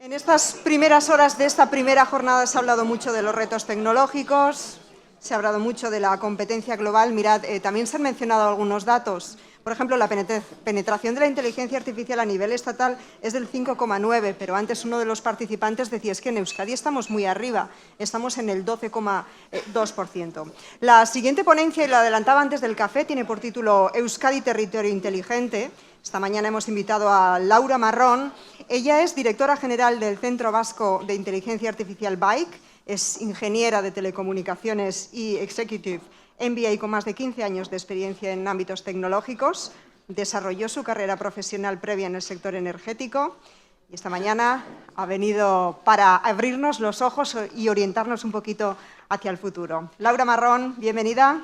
En estas primeras horas de esta primera jornada se ha hablado mucho de los retos tecnológicos, se ha hablado mucho de la competencia global. Mirad, también se han mencionado algunos datos. Por ejemplo, la penetración de la inteligencia artificial a nivel estatal es del 5,9, pero antes uno de los participantes decía es que en Euskadi estamos muy arriba, estamos en el 12,2%. La siguiente ponencia, y lo adelantaba antes del café, tiene por título Euskadi Territorio Inteligente. Esta mañana hemos invitado a Laura Marrón. Ella es directora general del Centro Vasco de Inteligencia Artificial BAIC, es ingeniera de telecomunicaciones y executive MBA con más de 15 años de experiencia en ámbitos tecnológicos. Desarrolló su carrera profesional previa en el sector energético y esta mañana ha venido para abrirnos los ojos y orientarnos un poquito hacia el futuro. Laura Marrón, bienvenida.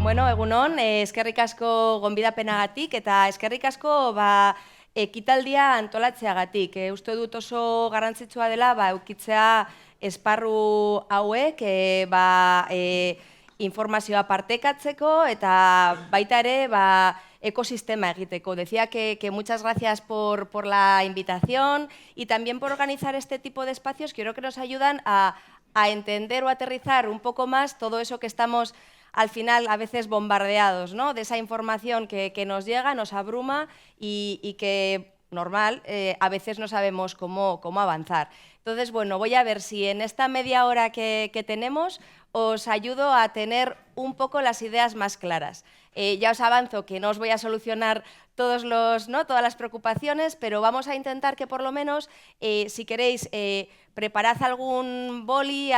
Bueno, egunon, eskerrik asko gonbidapenagatik eta eskerrik asko ekitaldia antolatzeagatik. Uste dut oso garrantzitsua dela eukitzea esparru hauek informazioa partekatzeko eta baita ere ecosistema egiteko. Decía que muchas gracias por la invitación y también por organizar este tipo de espacios. Creo que nos ayudan a entender o aterrizar un poco más todo eso que estamos al final a veces bombardeados, ¿no? De esa información que nos llega, nos abruma y que, normal, a veces no sabemos cómo avanzar. Entonces, bueno, voy a ver si en esta media hora que tenemos os ayudo a tener un poco las ideas más claras. Ya os avanzo que no os voy a solucionar todas las preocupaciones, pero vamos a intentar que por lo menos, si queréis, preparad algún boli,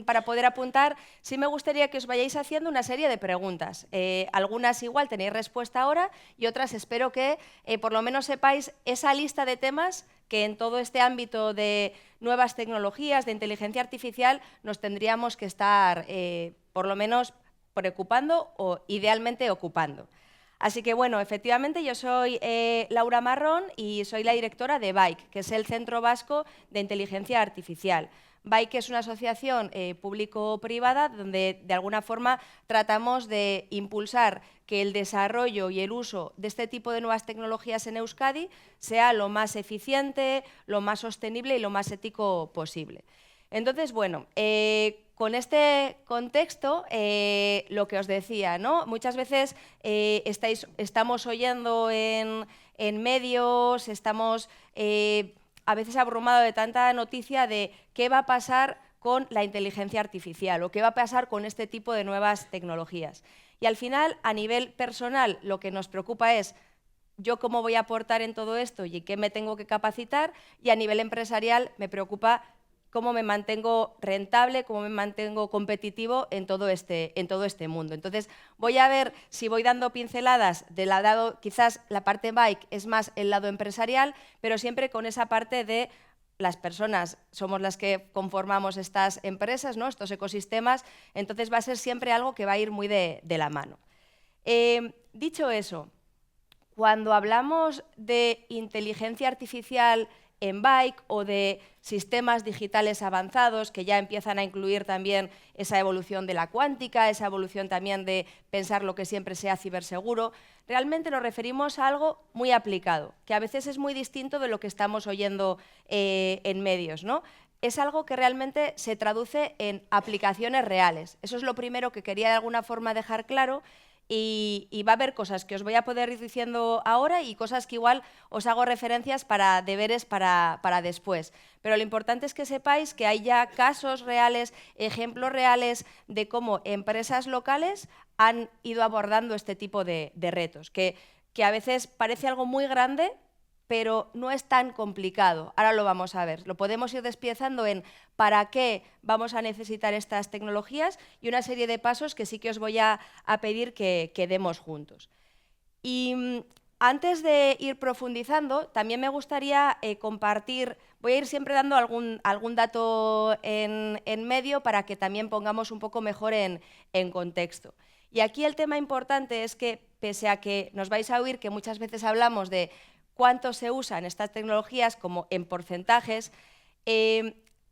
para poder apuntar. Sí me gustaría que os vayáis haciendo una serie de preguntas. Algunas igual tenéis respuesta ahora y otras espero que por lo menos sepáis esa lista de temas que en todo este ámbito de nuevas tecnologías, de inteligencia artificial, nos tendríamos que estar por lo menos preocupando o idealmente ocupando. Así que, bueno, efectivamente yo soy Laura Marrón y soy la directora de BAIC, que es el Centro Vasco de Inteligencia Artificial. BAIC es una asociación público-privada donde, de alguna forma, tratamos de impulsar que el desarrollo y el uso de este tipo de nuevas tecnologías en Euskadi sea lo más eficiente, lo más sostenible y lo más ético posible. Entonces, bueno, con este contexto, lo que os decía, ¿no? Muchas veces estamos oyendo en medios, estamos a veces abrumados de tanta noticia de qué va a pasar con la inteligencia artificial o qué va a pasar con este tipo de nuevas tecnologías. Y al final, a nivel personal, lo que nos preocupa es yo cómo voy a aportar en todo esto y qué me tengo que capacitar, y a nivel empresarial me preocupa cómo me mantengo rentable, cómo me mantengo competitivo en todo este mundo. Entonces, voy a ver si voy dando pinceladas del lado, quizás la parte BAIC es más el lado empresarial, pero siempre con esa parte de las personas somos las que conformamos estas empresas, ¿no? Estos ecosistemas, entonces va a ser siempre algo que va a ir muy de la mano. Dicho eso, cuando hablamos de inteligencia artificial en BAIC o de sistemas digitales avanzados que ya empiezan a incluir también esa evolución de la cuántica, esa evolución también de pensar lo que siempre sea ciberseguro, realmente nos referimos a algo muy aplicado, que a veces es muy distinto de lo que estamos oyendo en medios, ¿no? Es algo que realmente se traduce en aplicaciones reales. Eso es lo primero que quería de alguna forma dejar claro. Y va a haber cosas que os voy a poder ir diciendo ahora y cosas que igual os hago referencias para deberes para después. Pero lo importante es que sepáis que hay ya casos reales, ejemplos reales de cómo empresas locales han ido abordando este tipo de retos, que a veces parece algo muy grande, pero no es tan complicado. Ahora lo vamos a ver. Lo podemos ir despiezando en para qué vamos a necesitar estas tecnologías y una serie de pasos que sí que os voy a pedir que demos juntos. Y antes de ir profundizando, también me gustaría compartir, voy a ir siempre dando algún dato en medio para que también pongamos un poco mejor en contexto. Y aquí el tema importante es que, pese a que nos vais a oír que muchas veces hablamos de cuánto se usan estas tecnologías como en porcentajes,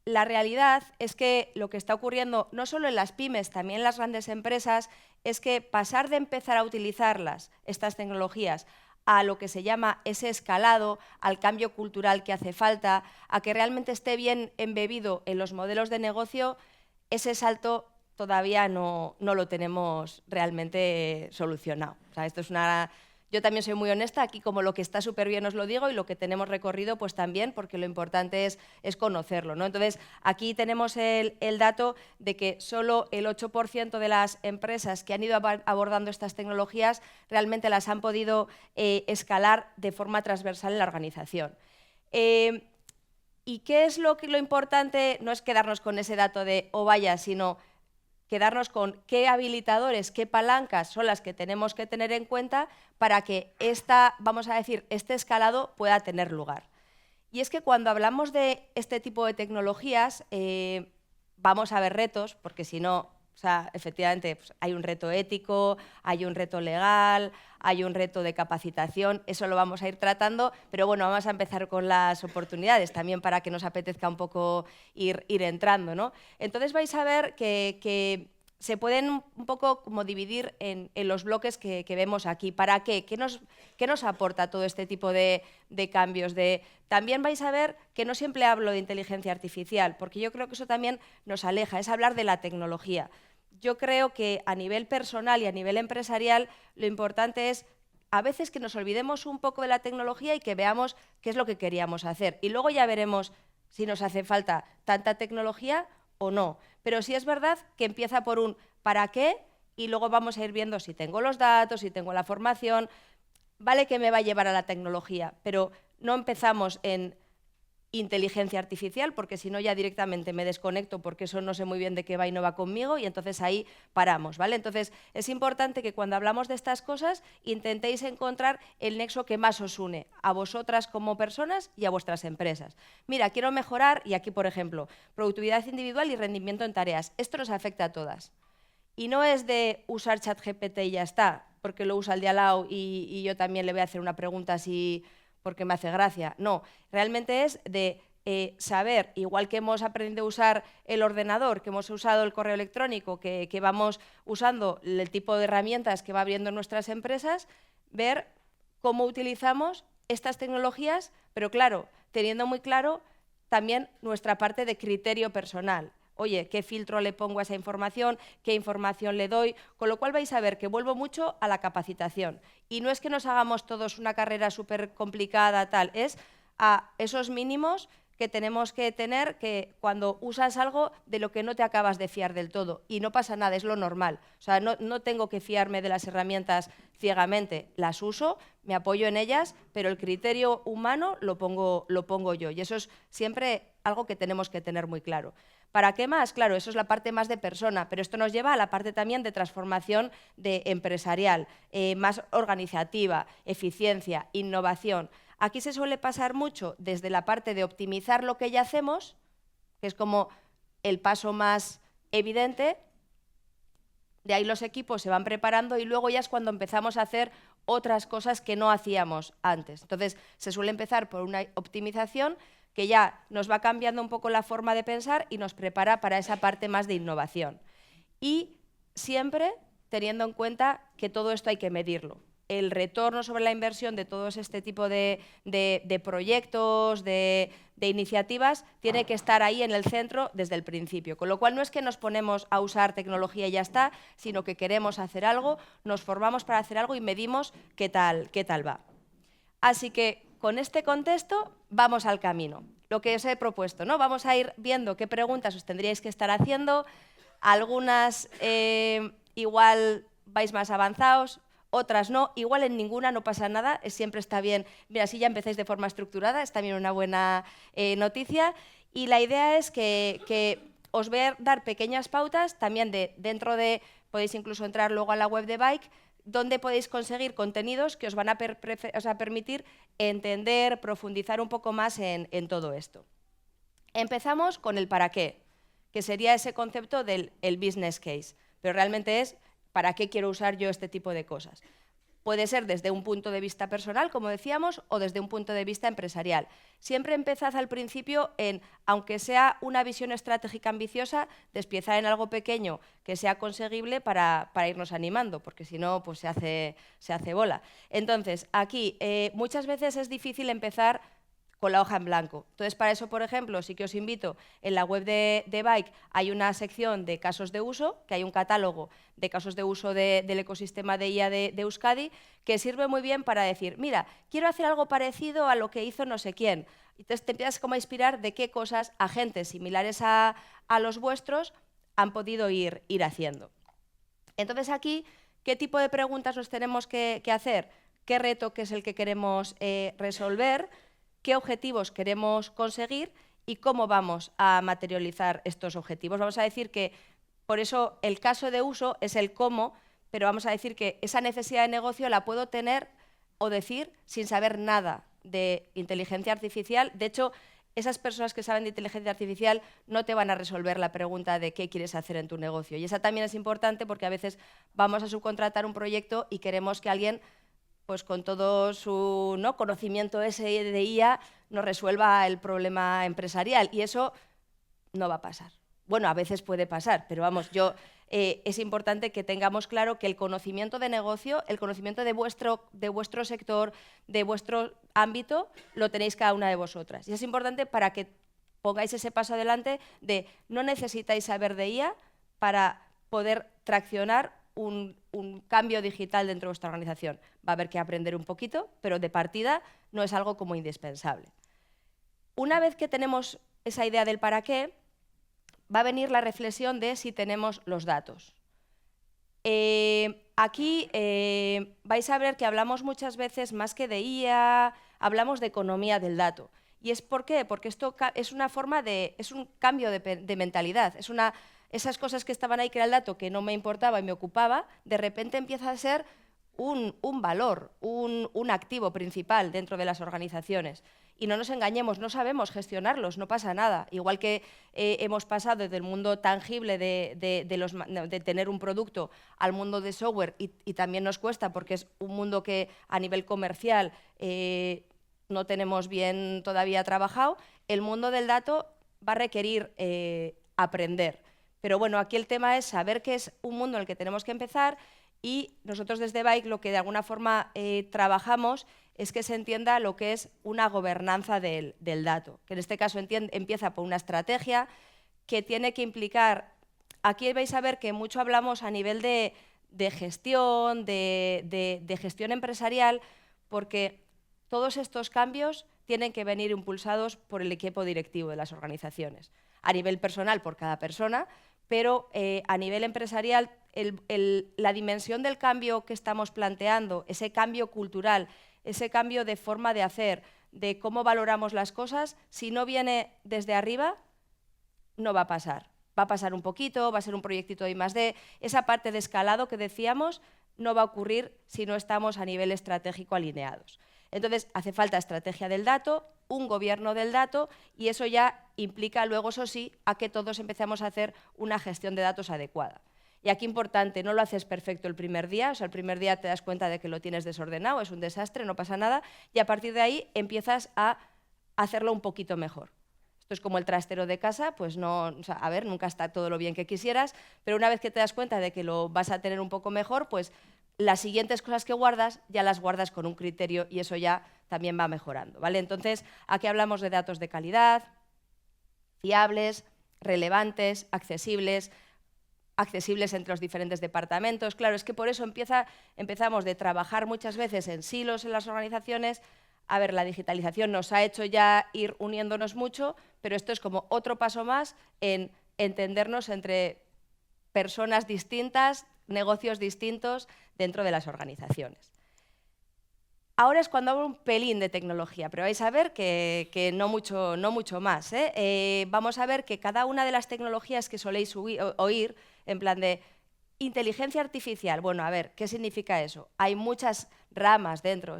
la realidad es que lo que está ocurriendo, no solo en las pymes, también en las grandes empresas, es que pasar de empezar a utilizarlas, estas tecnologías, a lo que se llama ese escalado, al cambio cultural que hace falta, a que realmente esté bien embebido en los modelos de negocio, ese salto todavía no lo tenemos realmente solucionado. O sea, esto es una... Yo también soy muy honesta, aquí como lo que está súper bien os lo digo y lo que tenemos recorrido pues también, porque lo importante es conocerlo, ¿no? Entonces, aquí tenemos el dato de que solo el 8% de las empresas que han ido abordando estas tecnologías realmente las han podido escalar de forma transversal en la organización. ¿Y qué es lo importante? No es quedarnos con ese dato de oh vaya, sino quedarnos con qué habilitadores, qué palancas son las que tenemos que tener en cuenta para que vamos a decir, este escalado pueda tener lugar. Y es que cuando hablamos de este tipo de tecnologías, vamos a ver retos, porque si no, o sea, efectivamente pues, hay un reto ético, hay un reto legal, hay un reto de capacitación, eso lo vamos a ir tratando, pero bueno, vamos a empezar con las oportunidades también para que nos apetezca un poco ir entrando, ¿no? Entonces vais a ver que se pueden un poco como dividir en los bloques que vemos aquí. ¿Para qué? ¿Qué nos aporta todo este tipo de cambios? También vais a ver que no siempre hablo de inteligencia artificial, porque yo creo que eso también nos aleja, es hablar de la tecnología. Yo creo que a nivel personal y a nivel empresarial lo importante es a veces que nos olvidemos un poco de la tecnología y que veamos qué es lo que queríamos hacer. Y luego ya veremos si nos hace falta tanta tecnología o no. Pero sí es verdad que empieza por un ¿para qué? Y luego vamos a ir viendo si tengo los datos, si tengo la formación. Vale que me va a llevar a la tecnología, pero no empezamos en inteligencia artificial, porque si no ya directamente me desconecto porque eso no sé muy bien de qué va y no va conmigo y entonces ahí paramos, ¿vale? Entonces es importante que cuando hablamos de estas cosas intentéis encontrar el nexo que más os une a vosotras como personas y a vuestras empresas. Mira, quiero mejorar, y aquí por ejemplo, productividad individual y rendimiento en tareas. Esto nos afecta a todas. Y no es de usar ChatGPT y ya está, porque lo usa el de al lado y yo también le voy a hacer una pregunta así porque me hace gracia. No, realmente es de saber, igual que hemos aprendido a usar el ordenador, que hemos usado el correo electrónico, que vamos usando el tipo de herramientas que va abriendo nuestras empresas, ver cómo utilizamos estas tecnologías, pero claro, teniendo muy claro también nuestra parte de criterio personal. Oye, ¿qué filtro le pongo a esa información? ¿Qué información le doy? Con lo cual vais a ver que vuelvo mucho a la capacitación. Y no es que nos hagamos todos una carrera súper complicada, tal, es a esos mínimos que tenemos que tener que cuando usas algo de lo que no te acabas de fiar del todo. Y no pasa nada, es lo normal. O sea, no tengo que fiarme de las herramientas ciegamente. Las uso, me apoyo en ellas, pero el criterio humano lo pongo yo. Y eso es siempre algo que tenemos que tener muy claro. ¿Para qué más? Claro, eso es la parte más de persona, pero esto nos lleva a la parte también de transformación empresarial, más organizativa, eficiencia, innovación. Aquí se suele pasar mucho desde la parte de optimizar lo que ya hacemos, que es como el paso más evidente. De ahí los equipos se van preparando y luego ya es cuando empezamos a hacer otras cosas que no hacíamos antes. Entonces, se suele empezar por una optimización que ya nos va cambiando un poco la forma de pensar y nos prepara para esa parte más de innovación. Y siempre teniendo en cuenta que todo esto hay que medirlo. El retorno sobre la inversión de todo este tipo de proyectos, de iniciativas, tiene que estar ahí en el centro desde el principio. Con lo cual no es que nos ponemos a usar tecnología y ya está, sino que queremos hacer algo, nos formamos para hacer algo y medimos qué tal va. Así que con este contexto vamos al camino. Lo que os he propuesto, ¿no? Vamos a ir viendo qué preguntas os tendríais que estar haciendo. Algunas igual vais más avanzados, otras no, igual en ninguna no pasa nada, siempre está bien. Mira, si ya empezáis de forma estructurada, es también una buena noticia. Y la idea es que os voy a dar pequeñas pautas, también dentro de, podéis incluso entrar luego a la web de Bike, donde podéis conseguir contenidos que os van a permitir entender, profundizar un poco más en todo esto. Empezamos con el para qué, que sería ese concepto del business case, pero realmente es ¿para qué quiero usar yo este tipo de cosas? Puede ser desde un punto de vista personal, como decíamos, o desde un punto de vista empresarial. Siempre empezad al principio en, aunque sea una visión estratégica ambiciosa, despiezar en algo pequeño que sea conseguible para irnos animando, porque si no, pues se hace bola. Entonces, aquí muchas veces es difícil empezar con la hoja en blanco. Entonces, para eso, por ejemplo, sí que os invito, en la web de Bike hay una sección de casos de uso, que hay un catálogo de casos de uso del ecosistema de IA de Euskadi, que sirve muy bien para decir, mira, quiero hacer algo parecido a lo que hizo no sé quién. Entonces, te empiezas como a inspirar de qué cosas agentes similares a los vuestros han podido ir haciendo. Entonces, aquí, ¿qué tipo de preguntas nos tenemos que hacer? ¿Qué reto que es el que queremos resolver? ¿Qué objetivos queremos conseguir y cómo vamos a materializar estos objetivos? Vamos a decir que, por eso, el caso de uso es el cómo, pero vamos a decir que esa necesidad de negocio la puedo tener o decir sin saber nada de inteligencia artificial. De hecho, esas personas que saben de inteligencia artificial no te van a resolver la pregunta de qué quieres hacer en tu negocio. Y esa también es importante porque a veces vamos a subcontratar un proyecto y queremos que alguien, pues con todo su conocimiento ese de IA, nos resuelva el problema empresarial. Y eso no va a pasar. Bueno, a veces puede pasar, pero vamos, es importante que tengamos claro que el conocimiento de negocio, el conocimiento de vuestro sector, de vuestro ámbito, lo tenéis cada una de vosotras. Y es importante para que pongáis ese paso adelante de no necesitáis saber de IA para poder traccionar un cambio digital dentro de vuestra organización. Va a haber que aprender un poquito, pero de partida no es algo como indispensable. Una vez que tenemos esa idea del para qué, va a venir la reflexión de si tenemos los datos. Aquí vais a ver que hablamos muchas veces, más que de IA, hablamos de economía del dato. ¿Y es por qué? Porque esto es una forma es un cambio de mentalidad. Esas cosas que estaban ahí, que era el dato que no me importaba y me ocupaba, de repente empieza a ser un valor, un activo principal dentro de las organizaciones. Y no nos engañemos, no sabemos gestionarlos, no pasa nada. Igual que hemos pasado del mundo tangible de tener un producto al mundo de software, y también nos cuesta porque es un mundo que a nivel comercial no tenemos bien todavía trabajado, el mundo del dato va a requerir aprender. Pero bueno, aquí el tema es saber que es un mundo en el que tenemos que empezar, y nosotros desde Bike lo que de alguna forma trabajamos es que se entienda lo que es una gobernanza del dato, que en este caso empieza por una estrategia que tiene que implicar, aquí vais a ver que mucho hablamos a nivel de gestión, de gestión empresarial, porque todos estos cambios tienen que venir impulsados por el equipo directivo de las organizaciones. A nivel personal, por cada persona, pero a nivel empresarial, la dimensión del cambio que estamos planteando, ese cambio cultural, ese cambio de forma de hacer, de cómo valoramos las cosas, si no viene desde arriba, no va a pasar. Va a pasar un poquito, va a ser un proyectito de I+D. Esa parte de escalado que decíamos no va a ocurrir si no estamos a nivel estratégico alineados. Entonces, hace falta estrategia del dato, un gobierno del dato, y eso ya implica luego, eso sí, a que todos empecemos a hacer una gestión de datos adecuada. Y aquí importante, no lo haces perfecto el primer día, o sea, el primer día te das cuenta de que lo tienes desordenado, es un desastre, no pasa nada, y a partir de ahí empiezas a hacerlo un poquito mejor. Esto es como el trastero de casa, pues no, o sea, a ver, nunca está todo lo bien que quisieras, pero una vez que te das cuenta de que lo vas a tener un poco mejor, pues las siguientes cosas que guardas, ya las guardas con un criterio, y eso ya también va mejorando, ¿vale? Entonces, aquí hablamos de datos de calidad, fiables, relevantes, accesibles entre los diferentes departamentos. Claro, es que por eso empezamos de trabajar muchas veces en silos en las organizaciones. A ver, la digitalización nos ha hecho ya ir uniéndonos mucho, pero esto es como otro paso más en entendernos entre personas distintas, negocios distintos dentro de las organizaciones. Ahora es cuando hablo un pelín de tecnología, pero vais a ver que no mucho más. Vamos a ver que cada una de las tecnologías que soléis oír, en plan de inteligencia artificial, bueno, a ver, ¿qué significa eso? Hay muchas ramas dentro,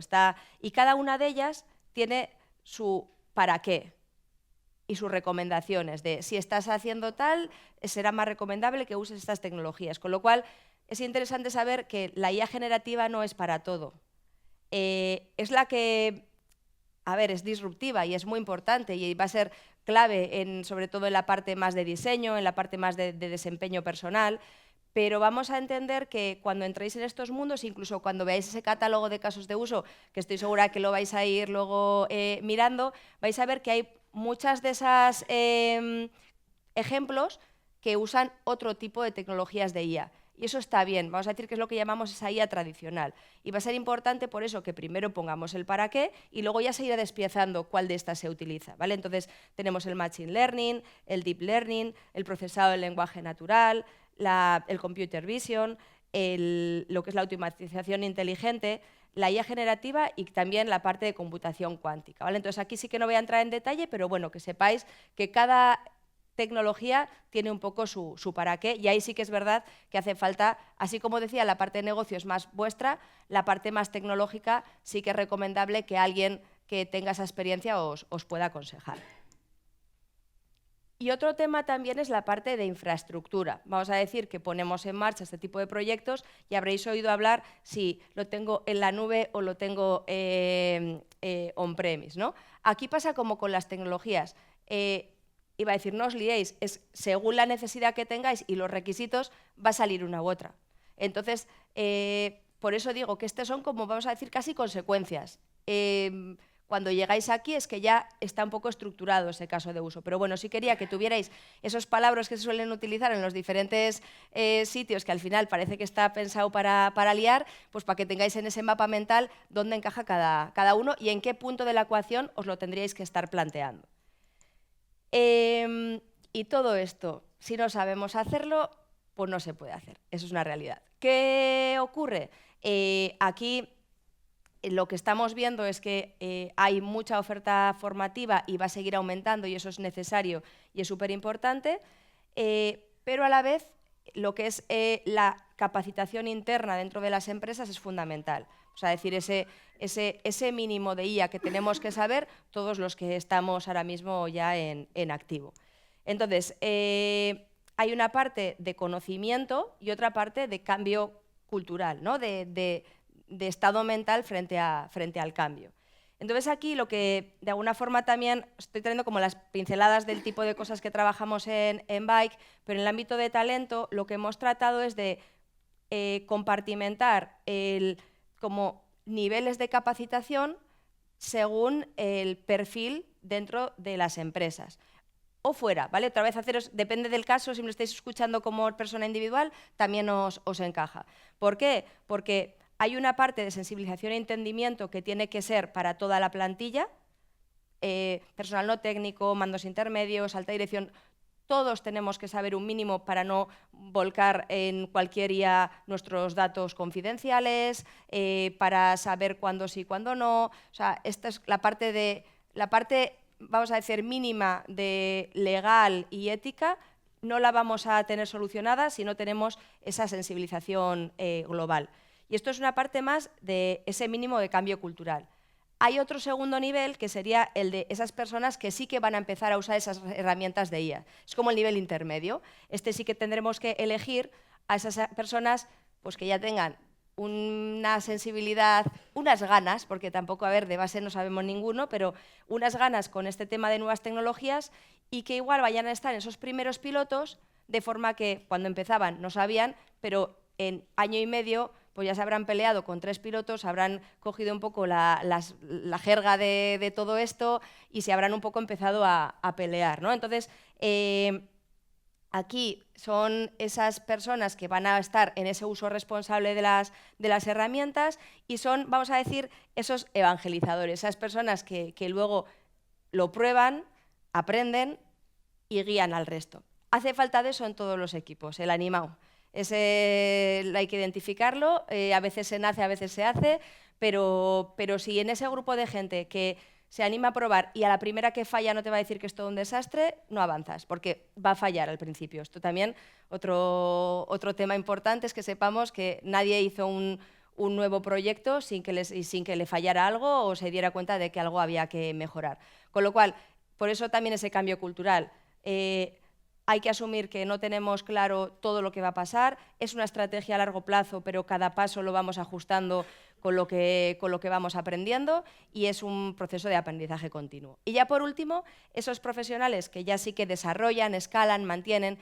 y cada una de ellas tiene su para qué y sus recomendaciones de si estás haciendo tal, será más recomendable que uses estas tecnologías. Con lo cual, es interesante saber que la IA generativa no es para todo. Es la que, a ver, es disruptiva y es muy importante y va a ser clave, sobre todo en la parte más de diseño, en la parte más de desempeño personal, pero vamos a entender que cuando entréis en estos mundos, incluso cuando veáis ese catálogo de casos de uso, que estoy segura que lo vais a ir luego mirando, vais a ver que hay muchas de esas ejemplos que usan otro tipo de tecnologías de IA. Y eso está bien, vamos a decir que es lo que llamamos esa IA tradicional. Y va a ser importante por eso que primero pongamos el para qué y luego ya se irá despiezando cuál de estas se utiliza, ¿vale? Entonces tenemos el Machine Learning, el Deep Learning, el procesado del lenguaje natural, el Computer Vision, lo que es la automatización inteligente, la IA generativa y también la parte de computación cuántica, ¿vale? Entonces aquí sí que no voy a entrar en detalle, pero bueno, que sepáis que cada tecnología tiene un poco su para qué y ahí sí que es verdad que hace falta, así como decía, la parte de negocio es más vuestra, la parte más tecnológica sí que es recomendable que alguien que tenga esa experiencia os pueda aconsejar. Y otro tema también es la parte de infraestructura. Vamos a decir que ponemos en marcha este tipo de proyectos y habréis oído hablar si lo tengo en la nube o lo tengo on-premise, ¿no? Aquí pasa como con las tecnologías. Iba a decir, no os liéis, es según la necesidad que tengáis y los requisitos va a salir una u otra. Entonces, por eso digo que estas son como, vamos a decir, casi consecuencias. Cuando llegáis aquí es que ya está un poco estructurado ese caso de uso. Pero bueno, sí quería que tuvierais esos palabras que se suelen utilizar en los diferentes sitios, que al final parece que está pensado para liar, pues para que tengáis en ese mapa mental dónde encaja cada uno y en qué punto de la ecuación os lo tendríais que estar planteando. Y todo esto, si no sabemos hacerlo, pues no se puede hacer. Eso es una realidad. ¿Qué ocurre? Aquí lo que estamos viendo es que hay mucha oferta formativa y va a seguir aumentando y eso es necesario y es súper importante, pero a la vez lo que es la capacitación interna dentro de las empresas es fundamental. O sea, decir, ese mínimo de IA que tenemos que saber todos los que estamos ahora mismo ya en activo. Entonces, hay una parte de conocimiento y otra parte de cambio cultural, ¿no? de estado mental frente al cambio. Entonces aquí lo que de alguna forma también estoy trayendo como las pinceladas del tipo de cosas que trabajamos en Bike, pero en el ámbito de talento lo que hemos tratado es de compartimentar como niveles de capacitación según el perfil dentro de las empresas. O fuera, ¿vale? Otra vez depende del caso, si me lo estáis escuchando como persona individual, también os encaja. ¿Por qué? Porque hay una parte de sensibilización e entendimiento que tiene que ser para toda la plantilla, personal no técnico, mandos intermedios, alta dirección, todos tenemos que saber un mínimo para no volcar en cualquier IA nuestros datos confidenciales, para saber cuándo sí, cuándo no. O sea, esta es la parte, vamos a decir, mínima de legal y ética, no la vamos a tener solucionada si no tenemos esa sensibilización global. Y esto es una parte más de ese mínimo de cambio cultural. Hay otro segundo nivel que sería el de esas personas que sí que van a empezar a usar esas herramientas de IA. Es como el nivel intermedio. Este sí que tendremos que elegir a esas personas pues, que ya tengan una sensibilidad, unas ganas, porque tampoco, a ver, de base no sabemos ninguno, pero unas ganas con este tema de nuevas tecnologías y que igual vayan a estar en esos primeros pilotos de forma que cuando empezaban no sabían, pero en año y medio pues ya se habrán peleado con 3 pilotos, habrán cogido un poco la jerga de todo esto y se habrán un poco empezado a pelear, ¿no? Entonces, aquí son esas personas que van a estar en ese uso responsable de las herramientas y son, vamos a decir, esos evangelizadores, esas personas que luego lo prueban, aprenden y guían al resto. Hace falta de eso en todos los equipos, el animado. Hay que identificarlo, a veces se nace, a veces se hace, pero si en ese grupo de gente que se anima a probar y a la primera que falla no te va a decir que es todo un desastre, no avanzas, porque va a fallar al principio. Esto también, otro tema importante es que sepamos que nadie hizo un nuevo proyecto sin que le fallara algo o se diera cuenta de que algo había que mejorar. Con lo cual, por eso también ese cambio cultural. hay que asumir que no tenemos claro todo lo que va a pasar, es una estrategia a largo plazo, pero cada paso lo vamos ajustando con lo que vamos aprendiendo y es un proceso de aprendizaje continuo. Y ya por último, esos profesionales que ya sí que desarrollan, escalan, mantienen,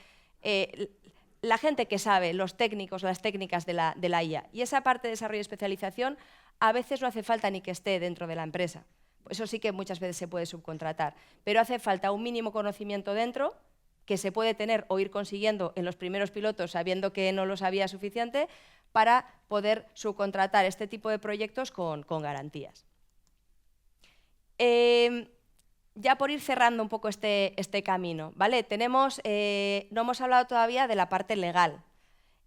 la gente que sabe, los técnicos, las técnicas de la IA. Y esa parte de desarrollo y especialización a veces no hace falta ni que esté dentro de la empresa. Eso sí que muchas veces se puede subcontratar, pero hace falta un mínimo conocimiento dentro que se puede tener o ir consiguiendo en los primeros pilotos sabiendo que no lo sabía suficiente para poder subcontratar este tipo de proyectos con garantías. Ya por ir cerrando un poco este camino, ¿vale? No hemos hablado todavía de la parte legal,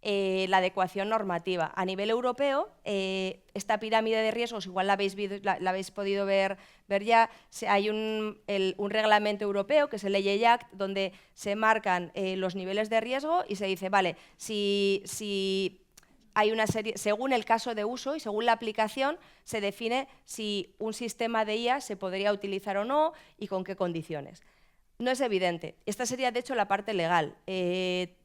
la adecuación normativa. A nivel europeo, esta pirámide de riesgos, igual la habéis podido ver ya, hay un reglamento europeo, que es el AI Act, donde se marcan los niveles de riesgo y se dice, vale, si hay una serie, según el caso de uso y según la aplicación, se define si un sistema de IA se podría utilizar o no y con qué condiciones. No es evidente. Esta sería, de hecho, la parte legal.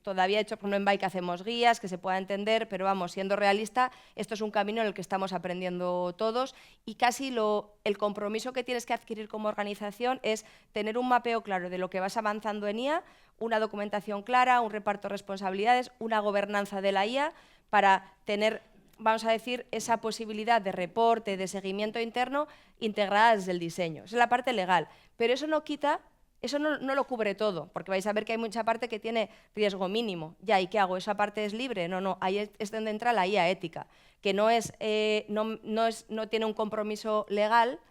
Todavía, hecho, por ejemplo, en Bike hacemos guías que se pueda entender, pero vamos, siendo realista, esto es un camino en el que estamos aprendiendo todos y casi el compromiso que tienes que adquirir como organización es tener un mapeo claro de lo que vas avanzando en IA, una documentación clara, un reparto de responsabilidades, una gobernanza de la IA para tener, vamos a decir, esa posibilidad de reporte, de seguimiento interno integrada desde el diseño. Esa es la parte legal, pero eso no quita. Eso no lo cubre todo, porque vais a ver que hay mucha parte que tiene riesgo mínimo. Ya, ¿y qué hago? ¿Esa parte es libre? No, ahí es donde entra la IA ética, que no tiene un compromiso legal,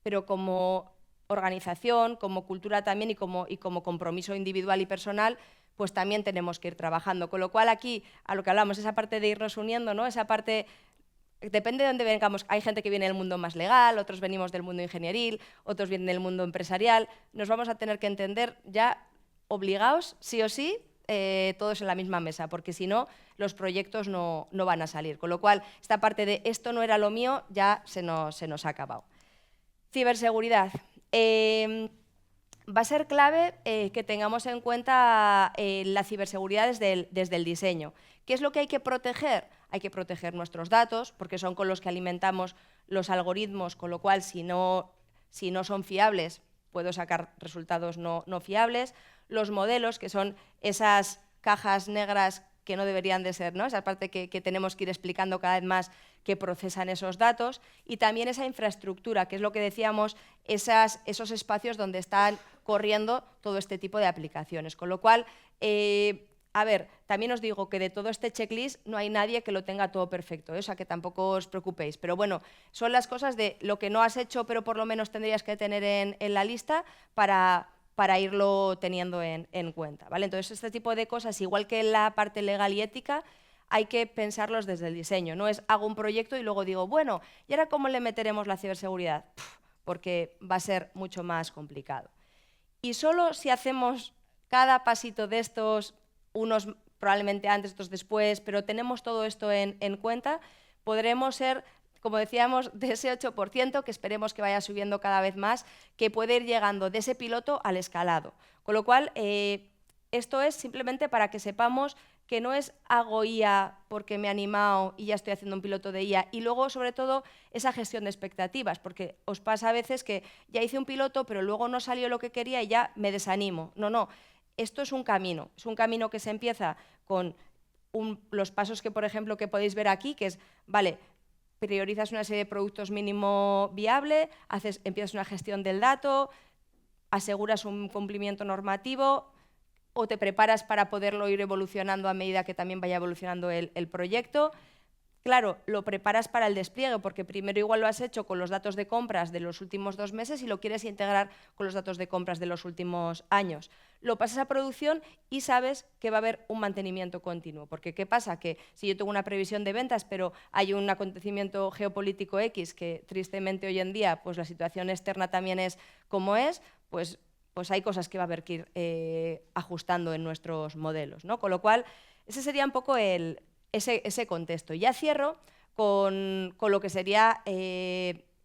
pero como organización, como cultura también y como compromiso individual y personal, pues también tenemos que ir trabajando. Con lo cual aquí, a lo que hablamos, esa parte de irnos uniendo, ¿no? Esa parte. Depende de dónde vengamos. Hay gente que viene del mundo más legal, otros venimos del mundo ingenieril, otros vienen del mundo empresarial. Nos vamos a tener que entender ya obligados, sí o sí, todos en la misma mesa, porque si no, los proyectos no van a salir. Con lo cual, esta parte de esto no era lo mío ya se nos ha acabado. Ciberseguridad. Va a ser clave que tengamos en cuenta la ciberseguridad desde el diseño. ¿Qué es lo que hay que proteger? Hay que proteger nuestros datos, porque son con los que alimentamos los algoritmos, con lo cual, si no son fiables, puedo sacar resultados no fiables. Los modelos, que son esas cajas negras que no deberían de ser, ¿no? Esa parte que tenemos que ir explicando cada vez más que procesan esos datos. Y también esa infraestructura, que es lo que decíamos, esos espacios donde están corriendo todo este tipo de aplicaciones. Con lo cual, a ver, también os digo que de todo este checklist no hay nadie que lo tenga todo perfecto, o sea que tampoco os preocupéis. Pero bueno, son las cosas de lo que no has hecho, pero por lo menos tendrías que tener en la lista para irlo teniendo en cuenta, ¿vale? Entonces, este tipo de cosas, igual que en la parte legal y ética, hay que pensarlos desde el diseño. No es hago un proyecto y luego digo, bueno, ¿y ahora cómo le meteremos la ciberseguridad? Porque va a ser mucho más complicado. Y solo si hacemos cada pasito de estos, unos probablemente antes, otros después, pero tenemos todo esto en cuenta, podremos ser, como decíamos, de ese 8%, que esperemos que vaya subiendo cada vez más, que puede ir llegando de ese piloto al escalado. Con lo cual, esto es simplemente para que sepamos que no es hago IA porque me he animado y ya estoy haciendo un piloto de IA. Y luego, sobre todo, esa gestión de expectativas, porque os pasa a veces que ya hice un piloto, pero luego no salió lo que quería y ya me desanimo. No. Esto es un camino que se empieza con los pasos que, por ejemplo, que podéis ver aquí, que es, vale, priorizas una serie de productos mínimo viable, empiezas una gestión del dato, aseguras un cumplimiento normativo o te preparas para poderlo ir evolucionando a medida que también vaya evolucionando el proyecto. Claro, lo preparas para el despliegue, porque primero igual lo has hecho con los datos de compras de los últimos 2 meses y lo quieres integrar con los datos de compras de los últimos años. Lo pasas a producción y sabes que va a haber un mantenimiento continuo, porque ¿qué pasa? Que si yo tengo una previsión de ventas, pero hay un acontecimiento geopolítico X, que tristemente hoy en día pues la situación externa también es como es, pues hay cosas que va a haber que ir ajustando en nuestros modelos, ¿no? Con lo cual, ese sería un poco ese contexto. Ya cierro con lo que sería,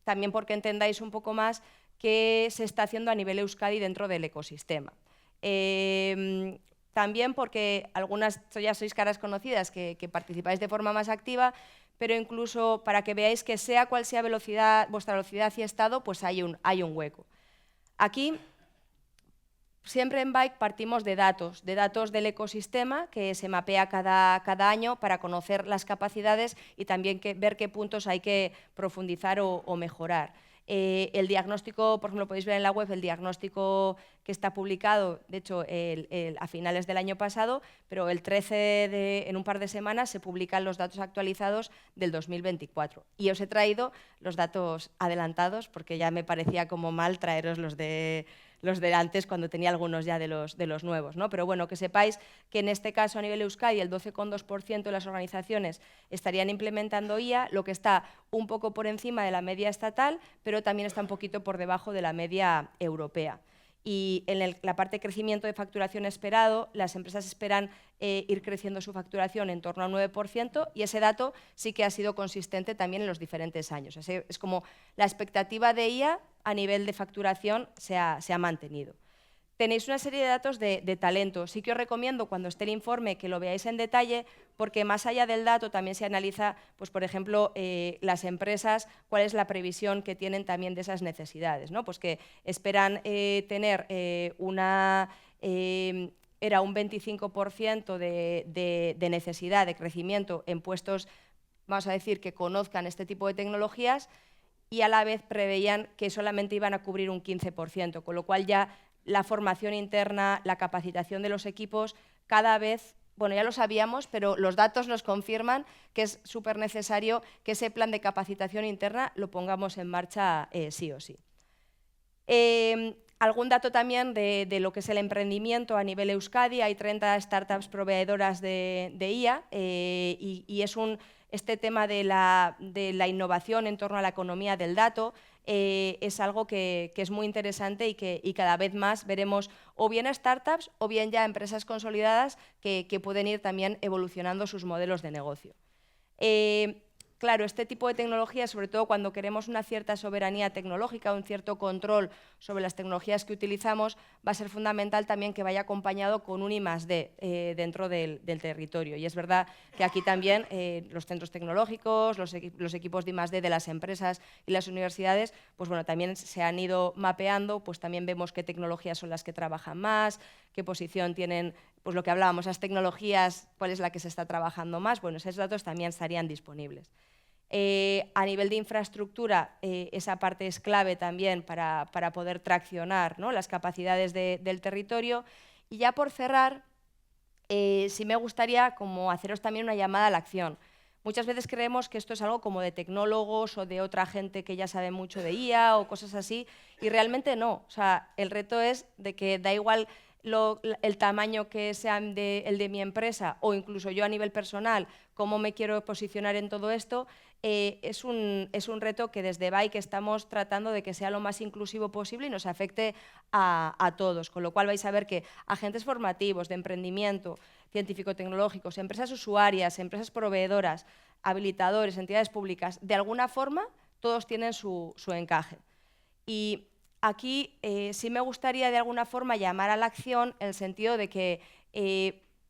también porque entendáis un poco más qué se está haciendo a nivel Euskadi dentro del ecosistema. También porque algunas ya sois caras conocidas que participáis de forma más activa, pero incluso para que veáis que sea cual sea vuestra velocidad y estado, pues hay un hueco. Aquí, siempre en Bike partimos de datos del ecosistema que se mapea cada año para conocer las capacidades y también ver qué puntos hay que profundizar o mejorar. El diagnóstico, por ejemplo, podéis ver en la web el diagnóstico que está publicado, de hecho, a finales del año pasado, pero el 13 en un par de semanas se publican los datos actualizados del 2024. Y os he traído los datos adelantados porque ya me parecía como mal traeros los de antes cuando tenía algunos ya de los nuevos, ¿no? Pero bueno, que sepáis que en este caso a nivel Euskadi el 12,2% de las organizaciones estarían implementando IA, lo que está un poco por encima de la media estatal, pero también está un poquito por debajo de la media europea. Y en la parte de crecimiento de facturación esperado, las empresas esperan ir creciendo su facturación en torno al 9% y ese dato sí que ha sido consistente también en los diferentes años. Es como la expectativa de IA a nivel de facturación se ha mantenido. Tenéis una serie de datos de talento. Sí que os recomiendo cuando esté el informe que lo veáis en detalle, porque más allá del dato también se analiza, pues, por ejemplo, las empresas, cuál es la previsión que tienen también de esas necesidades, ¿no? Pues que esperan tener era un 25% de necesidad de crecimiento en puestos, vamos a decir, que conozcan este tipo de tecnologías, y a la vez preveían que solamente iban a cubrir un 15%, con lo cual ya la formación interna, la capacitación de los equipos, cada vez, bueno, ya lo sabíamos, pero los datos nos confirman que es súper necesario que ese plan de capacitación interna lo pongamos en marcha sí o sí. Algún dato también de lo que es el emprendimiento a nivel Euskadi. Hay 30 startups proveedoras de IA y es este tema de la innovación en torno a la economía del dato es algo que es muy interesante y cada vez más veremos o bien a startups o bien ya empresas consolidadas que pueden ir también evolucionando sus modelos de negocio. Claro, este tipo de tecnologías, sobre todo cuando queremos una cierta soberanía tecnológica, un cierto control sobre las tecnologías que utilizamos, va a ser fundamental también que vaya acompañado con un I+D dentro del territorio. Y es verdad que aquí también los centros tecnológicos, los equipos de I+D de las empresas y las universidades, pues bueno, también se han ido mapeando, pues también vemos qué tecnologías son las que trabajan más, qué posición tienen, pues lo que hablábamos, las tecnologías, cuál es la que se está trabajando más. Bueno, esos datos también estarían disponibles. A nivel de infraestructura, esa parte es clave también para poder traccionar, ¿no?, las capacidades del territorio. Y ya por cerrar, sí me gustaría como haceros también una llamada a la acción. Muchas veces creemos que esto es algo como de tecnólogos o de otra gente que ya sabe mucho de IA o cosas así, y realmente no. O sea, el reto es de que da igual el tamaño que sea el de mi empresa o incluso yo a nivel personal, cómo me quiero posicionar en todo esto, es un reto que desde Bike estamos tratando de que sea lo más inclusivo posible y nos afecte a todos, con lo cual vais a ver que agentes formativos, de emprendimiento, científico-tecnológicos, empresas usuarias, empresas proveedoras, habilitadores, entidades públicas, de alguna forma todos tienen su encaje. Y aquí sí me gustaría de alguna forma llamar a la acción en el sentido de que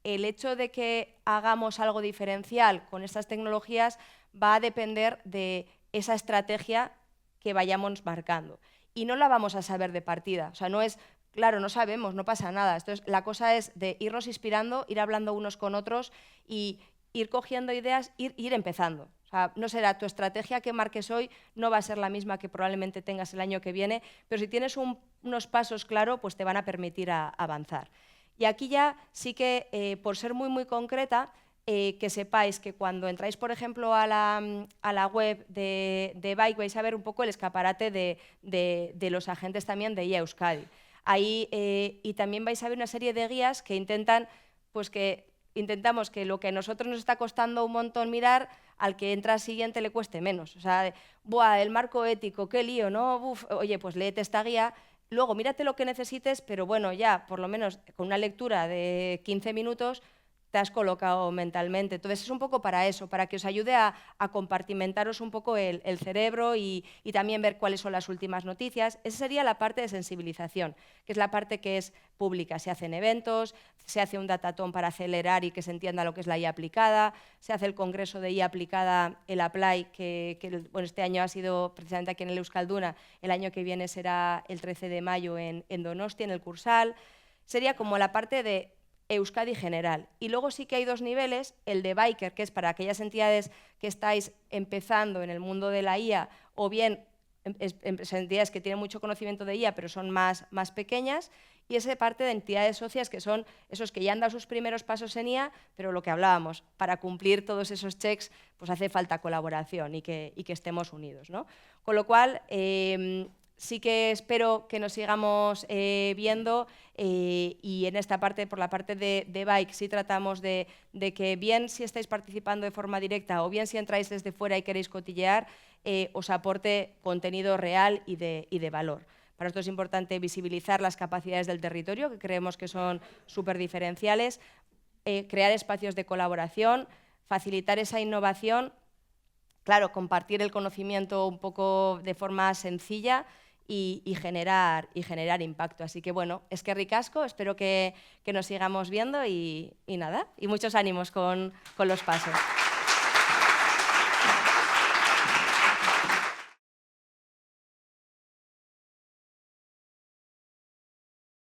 el hecho de que hagamos algo diferencial con estas tecnologías va a depender de esa estrategia que vayamos marcando. Y no la vamos a saber de partida. O sea, no es, claro, no sabemos, no pasa nada. Entonces, la cosa es de irnos inspirando, ir hablando unos con otros y ir cogiendo ideas, ir empezando. O sea, no será tu estrategia que marques hoy, no va a ser la misma que probablemente tengas el año que viene, pero si tienes unos pasos claros, pues te van a permitir avanzar. Y aquí ya sí que, por ser muy, muy concreta, que sepáis que cuando entráis, por ejemplo, a la web de Bike, vais a ver un poco el escaparate de los agentes también de IA Euskadi. Ahí, y también vais a ver una serie de guías que intentamos que lo que a nosotros nos está costando un montón mirar, al que entra siguiente le cueste menos. O sea, ¡buah, el marco ético, qué lío, ¿no? Uf, oye, pues léete esta guía. Luego, mírate lo que necesites, pero bueno, ya, por lo menos con una lectura de 15 minutos, te has colocado mentalmente. Entonces es un poco para eso, para que os ayude a compartimentaros un poco el cerebro y también ver cuáles son las últimas noticias. Esa sería la parte de sensibilización, que es la parte que es pública. Se hacen eventos, se hace un datatón para acelerar y que se entienda lo que es la IA aplicada, se hace el congreso de IA aplicada, el Apply, que bueno, este año ha sido precisamente aquí en el Euskalduna, el año que viene será el 13 de mayo en Donosti, en el Cursal. Sería como la parte de Euskadi general. Y luego sí que hay dos niveles, el de Biker, que es para aquellas entidades que estáis empezando en el mundo de la IA, o bien entidades que tienen mucho conocimiento de IA, pero son más pequeñas, y esa parte de entidades socias, que son esos que ya han dado sus primeros pasos en IA, pero lo que hablábamos, para cumplir todos esos checks, pues hace falta colaboración y que estemos unidos, ¿no? Con lo cual, sí que espero que nos sigamos viendo y en esta parte, por la parte de Bike, sí tratamos de que bien si estáis participando de forma directa o bien si entráis desde fuera y queréis cotillear, os aporte contenido real y de valor. Para esto es importante visibilizar las capacidades del territorio, que creemos que son súper diferenciales, crear espacios de colaboración, facilitar esa innovación, claro, compartir el conocimiento un poco de forma sencilla y generar impacto. Así que bueno, eskerrik asko, espero que nos sigamos viendo y nada, y muchos ánimos con los pasos.